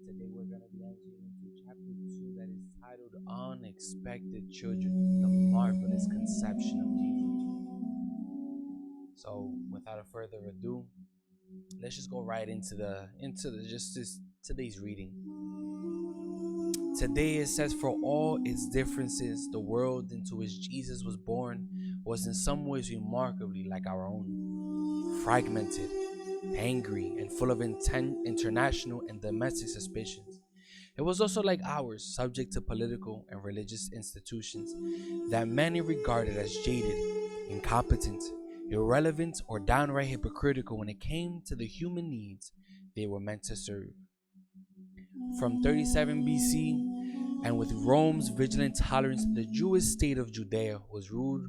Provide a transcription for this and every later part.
Today we're going to be entering into chapter 2 that is titled Unexpected Children, the Marvelous Conception of Jesus. So without a further ado, let's just go right into today's reading. Today it says, for all its differences, the world into which Jesus was born was in some ways remarkably like our own, fragmented, angry, and full of international and domestic suspicions. It was also like ours, subject to political and religious institutions that many regarded as jaded, incompetent, irrelevant, or downright hypocritical when it came to the human needs they were meant to serve. From 37 BC, and with Rome's vigilant tolerance, the Jewish state of Judea was ruled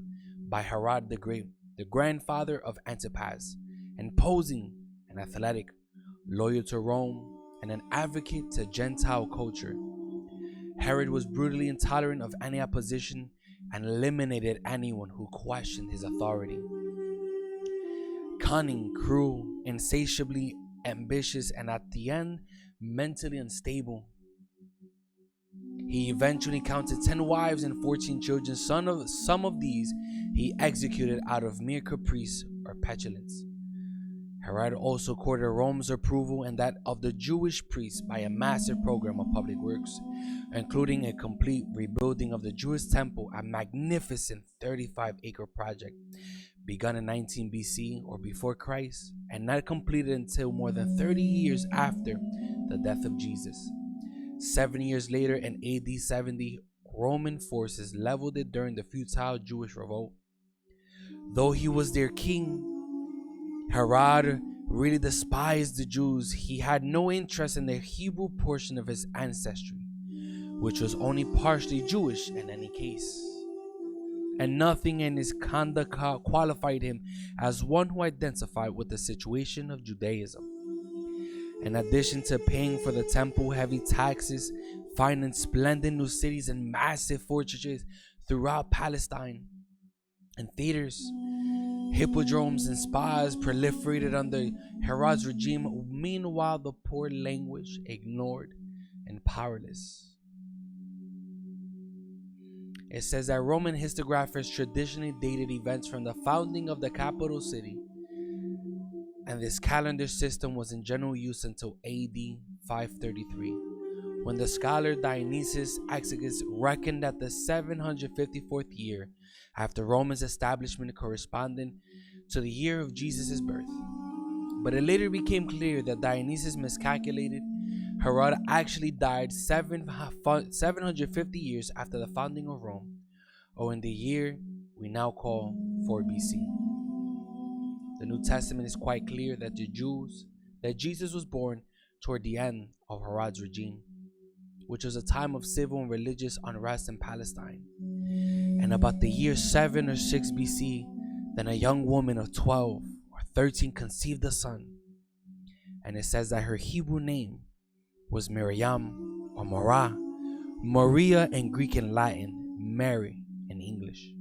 by Herod the Great, the grandfather of Antipas, imposing and athletic, loyal to Rome, and an advocate to Gentile culture. Herod was brutally intolerant of any opposition and eliminated anyone who questioned his authority. Cunning, cruel, insatiably ambitious, and at the end, mentally unstable, he eventually counted 10 wives and 14 children. Some of these he executed out of mere caprice or petulance. Herod also courted Rome's approval and that of the Jewish priests by a massive program of public works, including a complete rebuilding of the Jewish temple, a magnificent 35-acre project begun in 19 BC or before Christ, and not completed until more than 30 years after the death of Jesus. 7 years later, in AD 70, Roman forces leveled it during the futile Jewish revolt. Though he was their king, Herod really despised the Jews. He had no interest in the Hebrew portion of his ancestry, which was only partially Jewish in any case. And nothing in his conduct qualified him as one who identified with the situation of Judaism. In addition to paying for the temple, heavy taxes, finding splendid new cities and massive fortresses throughout Palestine, and theaters, hippodromes, and spas proliferated under Herod's regime. Meanwhile, the poor languished, ignored, and powerless. It says that Roman historiographers traditionally dated events from the founding of the capital city, and this calendar system was in general use until AD 533, when the scholar Dionysius Exiguus reckoned that the 754th year after Rome's establishment corresponded to the year of Jesus' birth. But it later became clear that Dionysius miscalculated. Herod actually died 750 years after the founding of Rome, or in the year we now call 4 BC. The New Testament is quite clear that Jesus was born toward the end of Herod's regime, which was a time of civil and religious unrest in Palestine. And about the year 7 or 6 BC, then a young woman of 12 or 13 conceived a son. And it says that her Hebrew name was Miriam or Mara, Maria in Greek and Latin, Mary in English.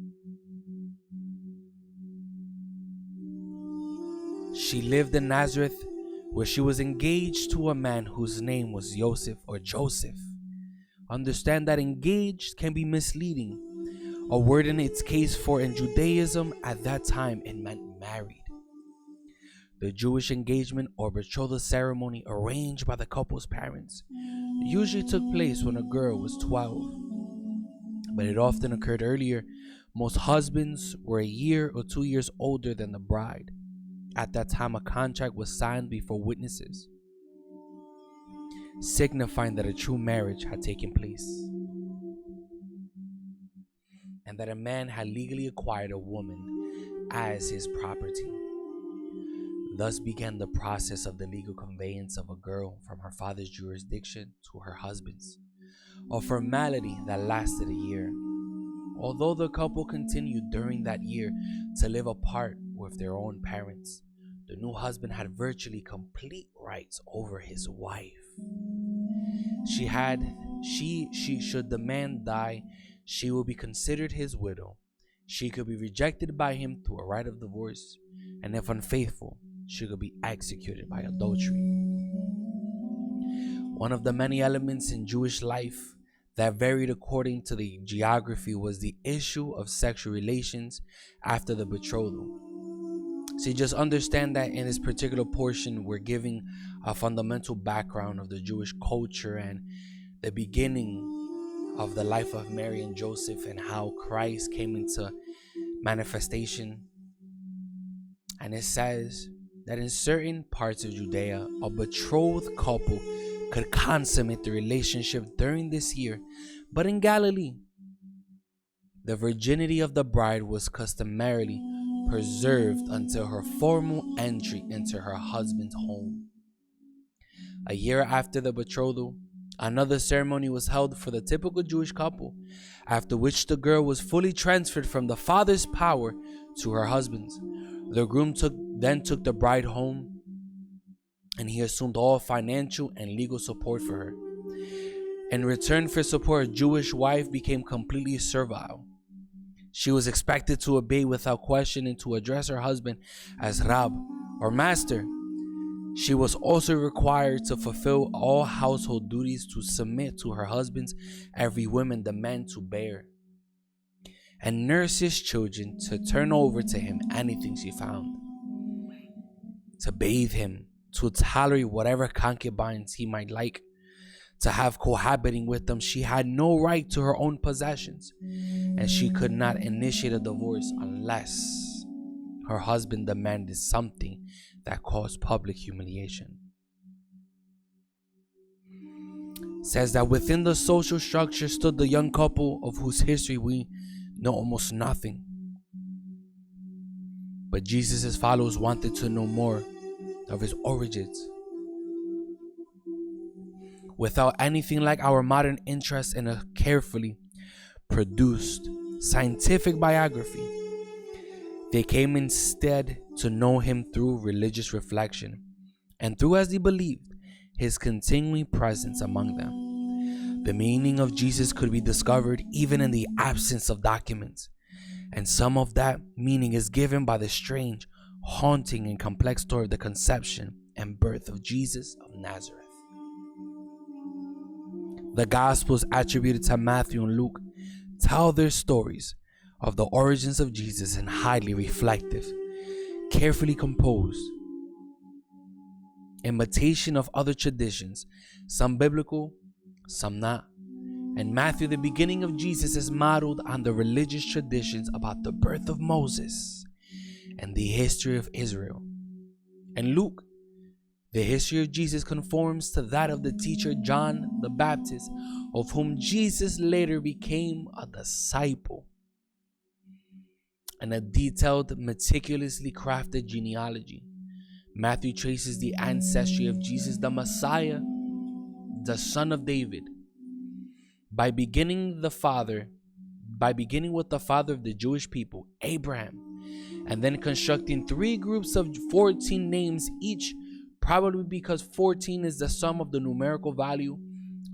She lived in Nazareth, where she was engaged to a man whose name was Joseph or Joseph. Understand that engaged can be misleading, a word in its case, for in Judaism at that time it meant married. The Jewish engagement or betrothal ceremony arranged by the couple's parents usually took place when a girl was 12, but it often occurred earlier. Most husbands were a year or 2 years older than the bride. At that time, a contract was signed before witnesses, signifying that a true marriage had taken place and that a man had legally acquired a woman as his property. Thus began the process of the legal conveyance of a girl from her father's jurisdiction to her husband's, a formality that lasted a year. Although the couple continued during that year to live apart with their own parents, the new husband had virtually complete rights over his wife. Should the man die, she will be considered his widow. She could be rejected by him through a right of divorce, and if unfaithful, she could be executed by adultery. One of the many elements in Jewish life that varied according to the geography was the issue of sexual relations after the betrothal. See, just understand that in this particular portion, we're giving a fundamental background of the Jewish culture and the beginning of the life of Mary and Joseph and how Christ came into manifestation. And it says that in certain parts of Judea, a betrothed couple could consummate the relationship during this year, but in Galilee, the virginity of the bride was customarily preserved until her formal entry into her husband's home. A year after the betrothal, another ceremony was held for the typical Jewish couple, after which the girl was fully transferred from the father's power to her husband's. The groom then took the bride home, and he assumed all financial and legal support for her. In return for support, a Jewish wife became completely servile. She was expected to obey without question and to address her husband as Rab or master. She was also required to fulfill all household duties, to submit to her husband's every whim, the man to bear, and nurse his children, to turn over to him anything she found, to bathe him, to tolerate whatever concubines he might like, to have cohabiting with them. She had no right to her own possessions, and she could not initiate a divorce unless her husband demanded something that caused public humiliation. It says that within the social structure stood the young couple of whose history we know almost nothing. But Jesus' followers wanted to know more of his origins. Without anything like our modern interest in a carefully produced scientific biography, they came instead to know him through religious reflection and through, as they believed, his continuing presence among them. The meaning of Jesus could be discovered even in the absence of documents, and some of that meaning is given by the strange, haunting, and complex story of the conception and birth of Jesus of Nazareth. The Gospels attributed to Matthew and Luke tell their stories of the origins of Jesus in highly reflective, carefully composed imitation of other traditions, some biblical, some not. And Matthew, the beginning of Jesus, is modeled on the religious traditions about the birth of Moses and the history of Israel. And Luke, the history of Jesus, conforms to that of the teacher John the Baptist, of whom Jesus later became a disciple. In a detailed, meticulously crafted genealogy, Matthew traces the ancestry of Jesus the Messiah, the son of David, by beginning with the father of the Jewish people, Abraham, and then constructing three groups of 14 names each, probably because 14 is the sum of the numerical value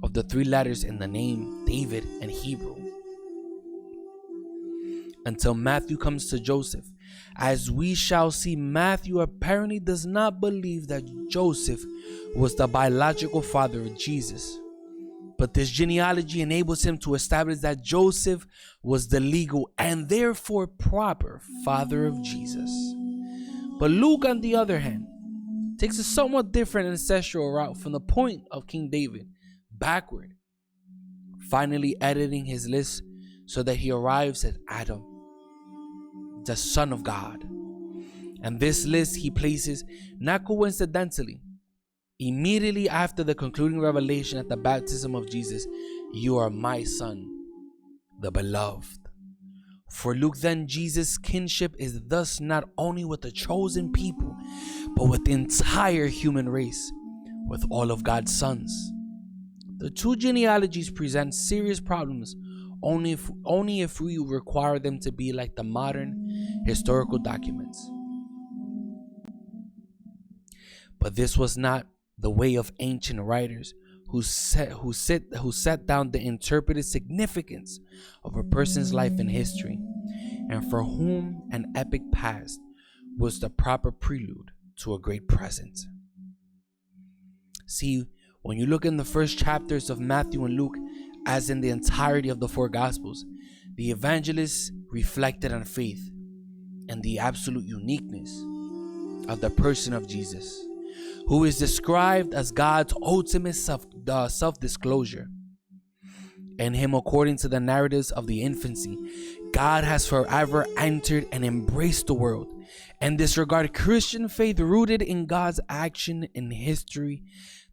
of the three letters in the name David in Hebrew, until Matthew comes to Joseph. As we shall see, Matthew apparently does not believe that Joseph was the biological father of Jesus, but this genealogy enables him to establish that Joseph was the legal and therefore proper father of Jesus. But Luke, on the other hand, takes a somewhat different ancestral route from the point of King David backward, finally editing his list so that he arrives at Adam, the Son of God. And this list he places, not coincidentally, immediately after the concluding revelation at the baptism of Jesus: "You are my son, the beloved, For Luke then, Jesus' kinship is thus not only with the chosen people, but with the entire human race, with all of God's sons. The two genealogies present serious problems only if we require them to be like the modern historical documents. But this was not the way of ancient writers who set down the interpreted significance of a person's life and history, and for whom an epic past was the proper prelude to a great present. See, when you look in the first chapters of Matthew and Luke, as in the entirety of the four Gospels, the evangelists reflected on faith and the absolute uniqueness of the person of Jesus, who is described as God's ultimate self-disclosure. In him, according to the narratives of the infancy, God has forever entered and embraced the world. In this regard, Christian faith rooted in God's action in history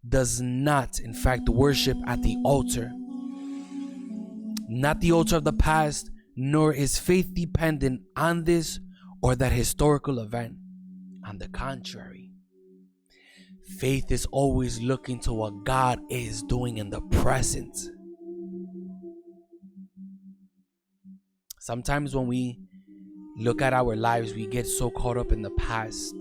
does not, in fact, worship at the altar. Not the altar of the past, nor is faith dependent on this or that historical event. On the contrary, faith is always looking to what God is doing in the present. Sometimes when we look at our lives, we get so caught up in the past.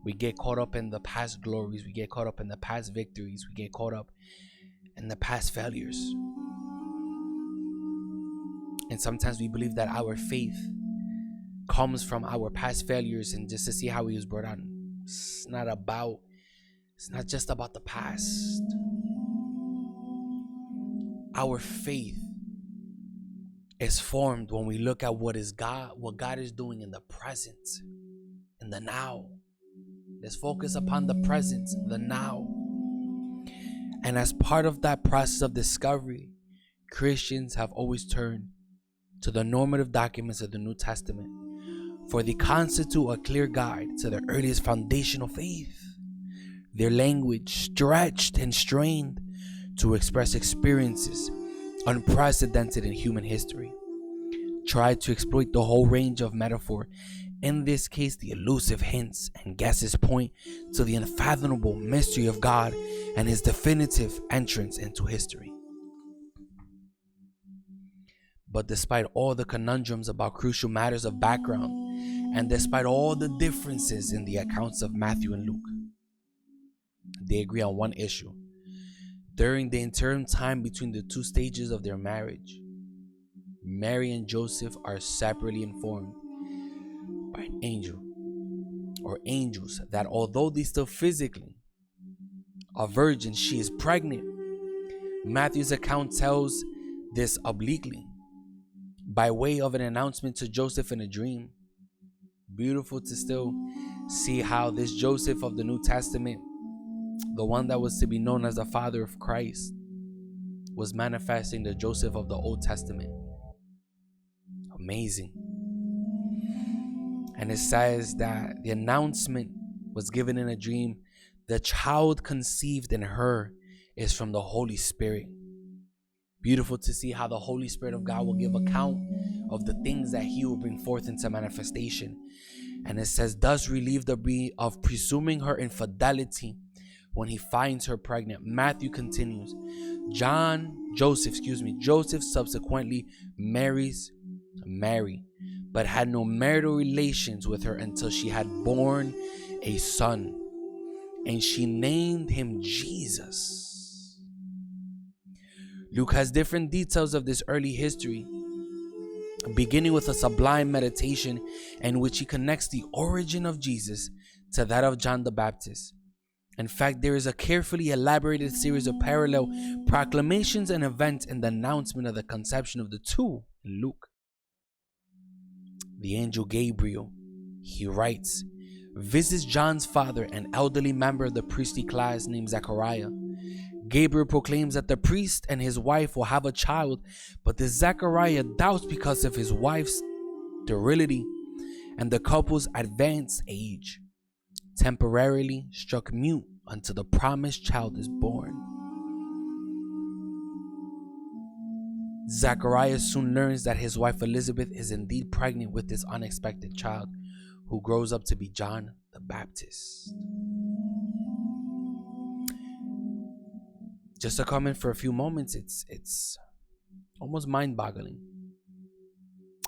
We get caught up in the past glories. We get caught up in the past victories. We get caught up in the past failures. And sometimes we believe that our faith comes from our past failures and just to see how he was brought on. It's not just about the past. Our faith is formed when we look at what God is doing in the present, in the now. Let's focus upon the present, the now. And as part of that process of discovery, Christians have always turned to the normative documents of the New Testament, for they constitute a clear guide to their earliest foundational faith. Their language, stretched and strained to express experiences unprecedented in human history, tried to exploit the whole range of metaphor. In this case, the elusive hints and guesses point to the unfathomable mystery of God and his definitive entrance into history. But despite all the conundrums about crucial matters of background, and despite all the differences in the accounts of Matthew and Luke, they agree on one issue. During the interim time between the two stages of their marriage, Mary and Joseph are separately informed by an angel or angels that although they still physically are virgins, she is pregnant. Matthew's account tells this obliquely by way of an announcement to Joseph in a dream. Beautiful to still see how this Joseph of the New Testament, the one that was to be known as the father of Christ, was manifesting the Joseph of the Old Testament. Amazing. And it says that the announcement was given in a dream. The child conceived in her is from the Holy Spirit. Beautiful to see how the Holy Spirit of God will give account of the things that he will bring forth into manifestation. And it says, thus relieve the bee of presuming her infidelity when he finds her pregnant. Matthew continues, Joseph subsequently marries Mary, but had no marital relations with her until she had borne a son, and she named him Jesus. Luke has different details of this early history, beginning with a sublime meditation in which he connects the origin of Jesus to that of John the Baptist. In fact, there is a carefully elaborated series of parallel proclamations and events in the announcement of the conception of the two in Luke. The angel Gabriel, he writes, visits John's father, an elderly member of the priestly class named Zechariah. Gabriel proclaims that the priest and his wife will have a child, but the Zechariah doubts because of his wife's sterility and the couple's advanced age, temporarily struck mute until the promised child is born. Zacharias soon learns that his wife Elizabeth is indeed pregnant with this unexpected child, who grows up to be John the Baptist. Just to comment for a few moments, it's almost mind-boggling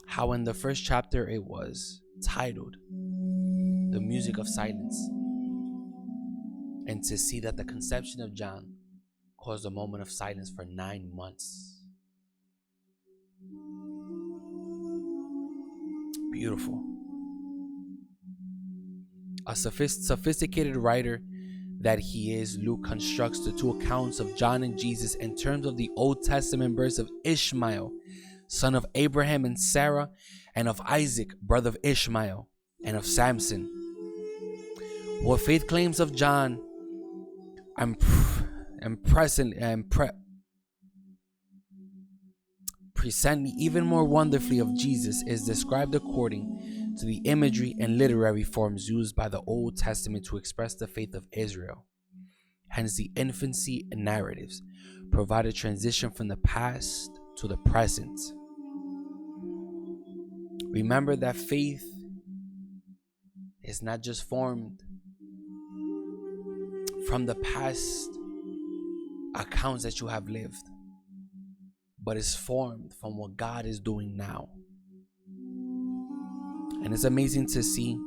how in the first chapter it was titled The Music of Silence, and to see that the conception of John caused a moment of silence for 9 months. Beautiful. A sophisticated writer that he is, Luke constructs the two accounts of John and Jesus in terms of the Old Testament birth of Ishmael, son of Abraham and Sarah, and of Isaac, brother of Ishmael, and of Samson. What faith claims of John presently even more wonderfully of Jesus is described according to the imagery and literary forms used by the Old Testament to express the faith of Israel. Hence, the infancy narratives provide a transition from the past to the present. Remember that faith is not just formed from the past accounts that you have lived, but is formed from what God is doing now. And it's amazing to see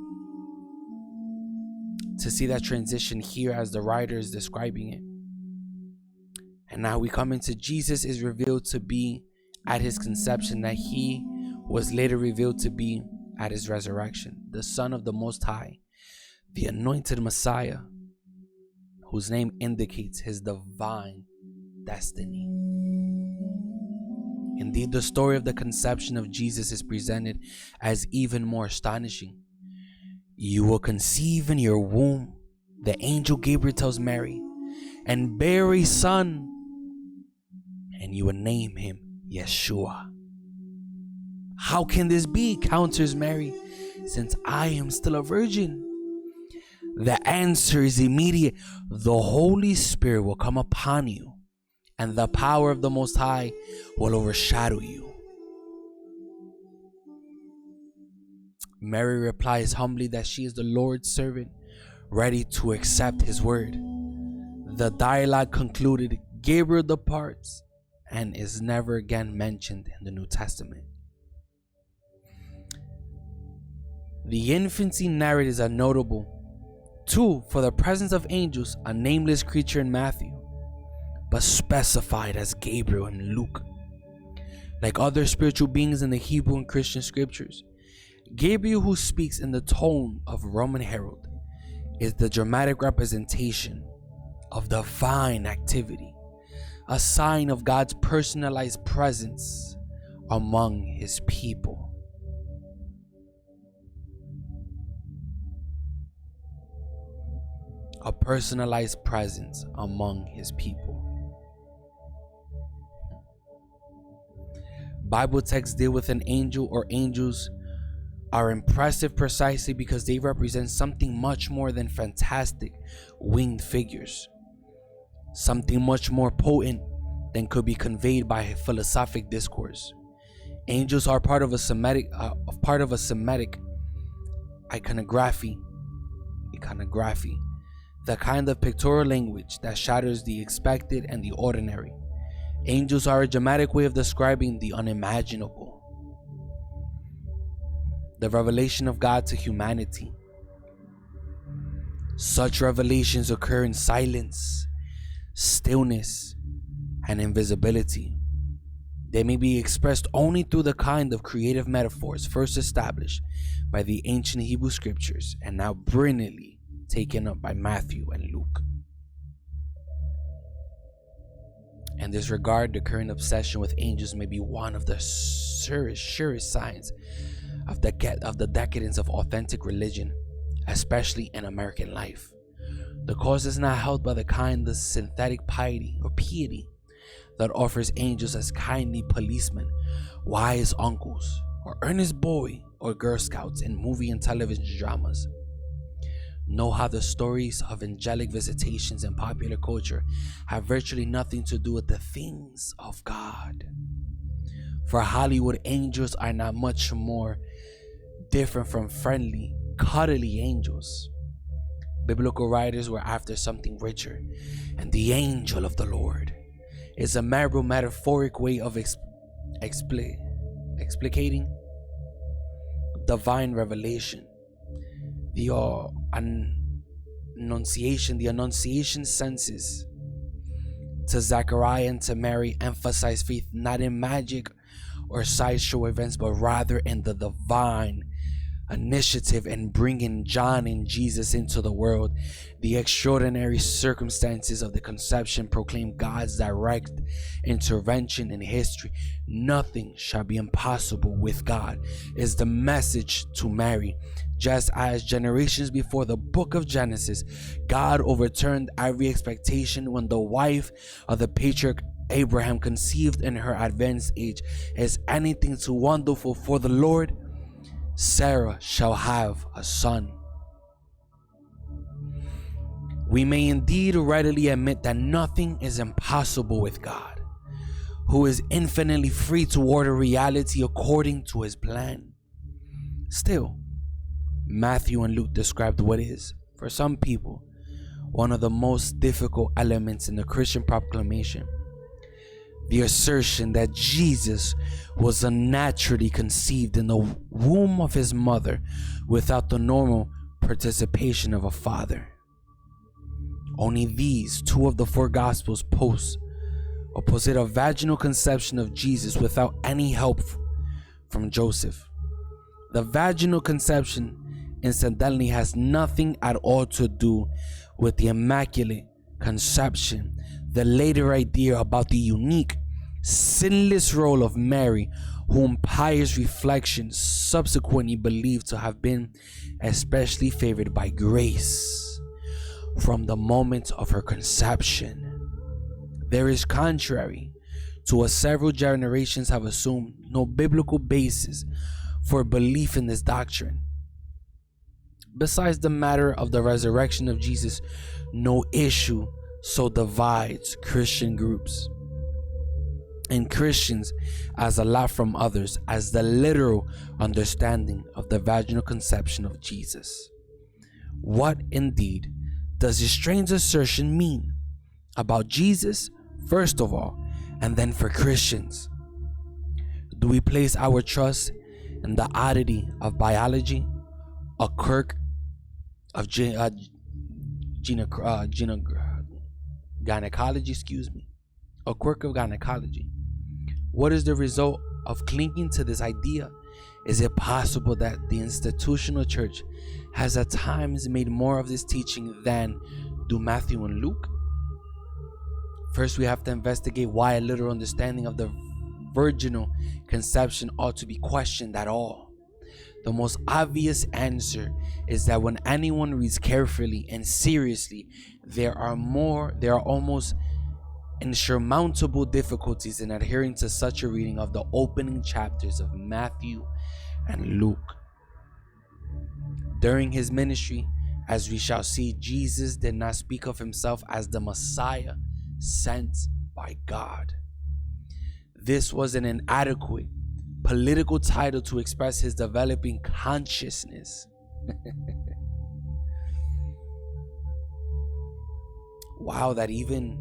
that transition here as the writer is describing it. And now we come into Jesus is revealed to be at his conception, that he was later revealed to be at his resurrection, the Son of the Most High, the anointed Messiah, whose name indicates his divine destiny. Indeed, the story of the conception of Jesus is presented as even more astonishing. You will conceive in your womb, the angel Gabriel tells Mary, and bear a son, and you will name him Yeshua. How can this be? Counters Mary, since I am still a virgin. The answer is immediate. The Holy Spirit will come upon you, and the power of the Most High will overshadow you. Mary replies humbly that she is the Lord's servant, ready to accept his word. The dialogue concluded, Gabriel departs and is never again mentioned in the New Testament. The infancy narratives are notable too for the presence of angels, a nameless creature in Matthew, but specified as Gabriel in Luke. Like other spiritual beings in the Hebrew and Christian scriptures, Gabriel, who speaks in the tone of Roman herald, is the dramatic representation of divine activity, a sign of God's personalized presence among his people. A personalized presence among his people. Bible texts deal with an angel or angels are impressive precisely because they represent something much more than fantastic winged figures, something much more potent than could be conveyed by a philosophic discourse. Angels are part of a Semitic iconography, the kind of pictorial language that shatters the expected and the ordinary. Angels are a dramatic way of describing the unimaginable, the revelation of God to humanity. Such revelations occur in silence, stillness, and invisibility. They may be expressed only through the kind of creative metaphors first established by the ancient Hebrew scriptures and now brilliantly taken up by Matthew and Luke. In this regard, the current obsession with angels may be one of the surest signs of the decadence of authentic religion, especially in American life. The cause is not helped by the kind of synthetic piety or piety that offers angels as kindly policemen, wise uncles, or earnest boy or Girl Scouts in movie and television dramas. Know how the stories of angelic visitations in popular culture have virtually nothing to do with the things of God. For Hollywood angels are not much more different from friendly, cuddly angels. Biblical writers were after something richer, and the angel of the Lord is a metaphoric way of explicating divine revelation. The Annunciation senses to Zechariah and to Mary emphasize faith not in magic or sideshow events, but rather in the divine initiative in bringing John and Jesus into the world. The extraordinary circumstances of the conception proclaim God's direct intervention in history. Nothing shall be impossible with God is the message to Mary. Just as generations before the book of Genesis, God overturned every expectation when the wife of the patriarch Abraham conceived in her advanced age. Is anything too wonderful for the Lord? Sarah shall have a son. We may indeed readily admit that nothing is impossible with God, who is infinitely free to order reality according to his plan. Still, Matthew and Luke described what is, for some people, one of the most difficult elements in the Christian proclamation: the assertion that Jesus was unnaturally conceived in the womb of his mother without the normal participation of a father. Only these two of the four Gospels posit a vaginal conception of Jesus without any help from Joseph. The vaginal conception, incidentally, has nothing at all to do with the Immaculate Conception, the later idea about the unique, sinless role of Mary, whom pious reflection subsequently believed to have been especially favored by grace from the moment of her conception. There is, contrary to what several generations have assumed, no biblical basis for belief in this doctrine. Besides the matter of the resurrection of Jesus, no issue so divides Christian groups and Christians as a lot from others as the literal understanding of the vaginal conception of Jesus. What indeed does this strange assertion mean about Jesus, first of all, and then for Christians? Do we place our trust in the oddity of biology, a quirk of gynecology, a quirk of gynecology? What is the result of clinging to this idea? Is it possible that the institutional church has at times made more of this teaching than do Matthew and Luke? First, we have to investigate why a literal understanding of the virginal conception ought to be questioned at all. The most obvious answer is that when anyone reads carefully and seriously, there are almost insurmountable difficulties in adhering to such a reading of the opening chapters of Matthew and Luke. During his ministry, as we shall see, Jesus did not speak of himself as the Messiah sent by God. This was an inadequate political title to express his developing consciousness. Wow, that even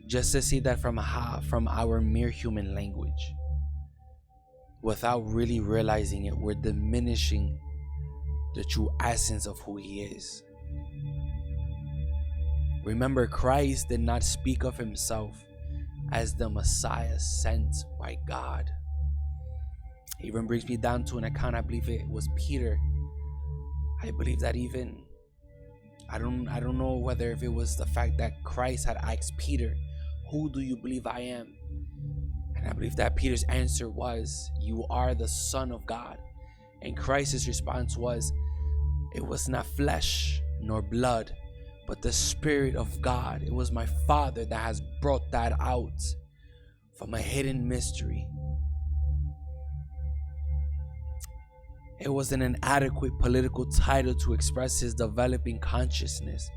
just to see that from our mere human language, without really realizing it, we're diminishing the true essence of who he is. Remember, Christ did not speak of himself as the Messiah sent by God. It even brings me down to an account, I believe it was Peter. I believe that even, I don't know whether if it was the fact that Christ had asked Peter, "Who do you believe I am?" And I believe that Peter's answer was, "You are the Son of God." And Christ's response was, "It was not flesh nor blood, but the Spirit of God. It was my Father that has brought that out from a hidden mystery." It was an inadequate political title to express his developing consciousness.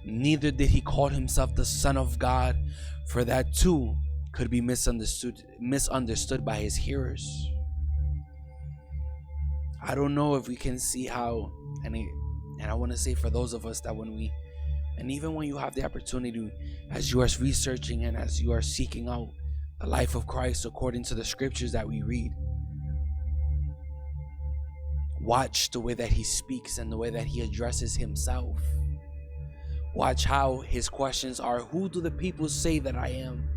Neither did he call himself the Son of God, for that too could be misunderstood by his hearers. I don't know if we can see how, and I want to say for those of us that and even when you have the opportunity, as you are researching and as you are seeking out the life of Christ according to the scriptures that we read, watch the way that he speaks and the way that he addresses himself. Watch how his questions are, who do the people say that I am?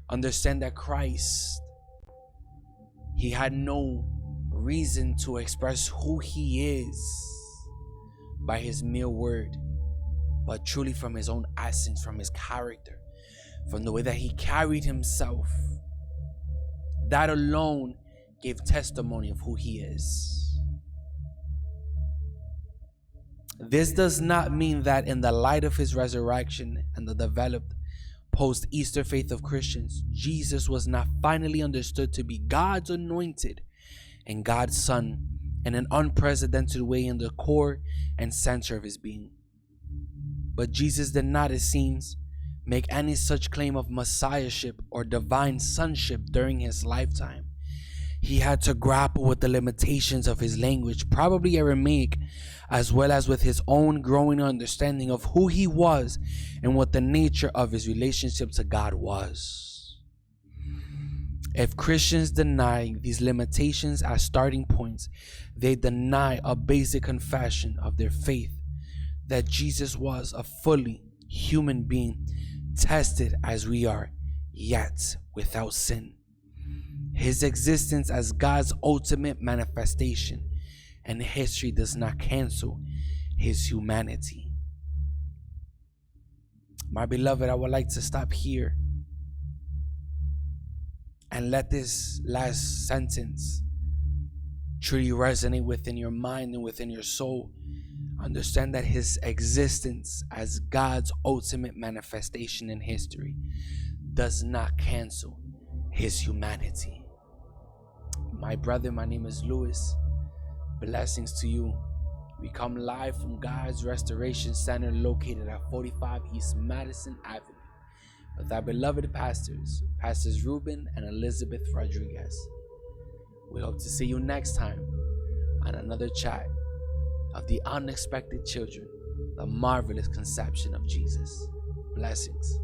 Understand that Christ, he had no reason to express who he is by his mere word, but truly from his own essence, from his character, from the way that he carried himself. That alone gave testimony of who he is. This does not mean that in the light of his resurrection and the developed post-Easter faith of Christians, Jesus was not finally understood to be God's anointed and God's Son in an unprecedented way in the core and center of his being. But Jesus did not, it seems, make any such claim of messiahship or divine sonship during his lifetime. He had to grapple with the limitations of his language, probably Aramaic, as well as with his own growing understanding of who he was and what the nature of his relationship to God was. If Christians deny these limitations as starting points, they deny a basic confession of their faith that Jesus was a fully human being, tested as we are, yet without sin. His existence as God's ultimate manifestation, and history does not cancel his humanity. My beloved, I would like to stop here and let this last sentence truly resonate within your mind and within your soul. Understand that his existence as God's ultimate manifestation in history does not cancel his humanity. My brother, my name is Lewis. Blessings to you. We come live from God's Restoration Center located at 45 East Madison Avenue with our beloved pastors, Pastors Ruben and Elizabeth Rodriguez. We hope to see you next time on another chat of the unexpected children, the marvelous conception of Jesus. Blessings.